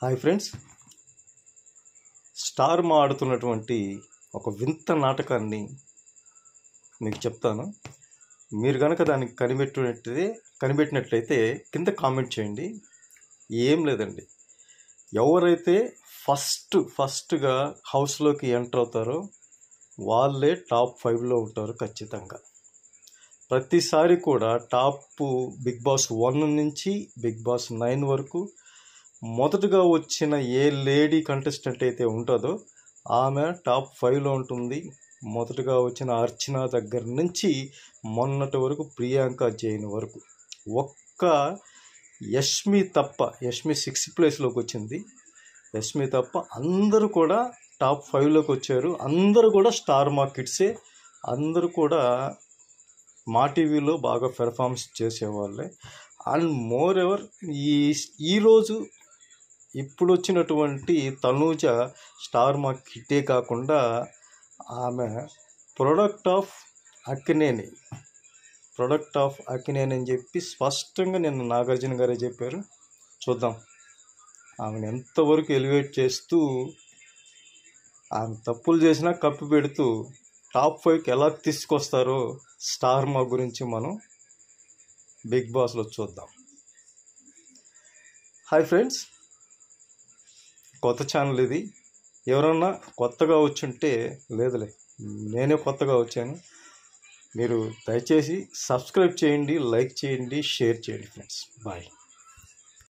Hi friends, star మా ఆడుతున్నటువంటి ఒక వింత నాటకాన్ని మీకు చెప్తాను. మీరు కనుక దానికి కనిపెట్టినట్లయితే కింద కామెంట్ చేయండి. ఏం లేదండి, ఎవరైతే ఫస్ట్గా హౌస్లోకి ఎంటర్ అవుతారో వాళ్ళే టాప్ 5లో ఉంటారు ఖచ్చితంగా. ప్రతిసారి కూడా టాప్ బిగ్ బాస్ 1 నుంచి బిగ్ బాస్ 9 వరకు మొదటగా వచ్చిన ఏ లేడీ కంటెస్టెంట్ అయితే ఉంటుందో ఆమె టాప్ 5లో ఉంటుంది. మొదటగా వచ్చిన అర్చన దగ్గర నుంచి మొన్నటి వరకు ప్రియాంక జైన్ వరకు, ఒక్క యష్మి తప్ప, యష్మి 6th ప్లేస్లోకి వచ్చింది. యష్మి తప్ప అందరూ కూడా టాప్ 5లోకి వచ్చారు. అందరూ కూడా స్టార్ మా కిడ్సే. అందరూ కూడా మా టీవీలో బాగా పెర్ఫార్మెన్స్ చేసేవాళ్ళే. అండ్ మోర్ ఎవర్ ఈరోజు ఇప్పుడు వచ్చినటువంటి తనూజ స్టార్ మా కిట్టే కాకుండా ఆమె ప్రొడక్ట్ ఆఫ్ అక్కినేని అని చెప్పి స్పష్టంగా నిన్న నాగార్జున గారే చెప్పారు. చూద్దాం ఆమెను ఎంతవరకు ఎలివేట్ చేస్తూ, ఆమె తప్పులు చేసినా కప్పి పెడుతూ టాప్ 5కి ఎలా తీసుకొస్తారో స్టార్ మా గురించి మనం బిగ్ బాస్లో చూద్దాం. హాయ్ ఫ్రెండ్స్, కొత్త ఛానల్ ఇది. ఎవరన్నా కొత్తగా వచ్చుంటే, లేదులే నేనే కొత్తగా వచ్చాను, మీరు దయచేసి సబ్స్క్రైబ్ చేయండి, లైక్ చేయండి, షేర్ చేయండి ఫ్రెండ్స్. బాయ్.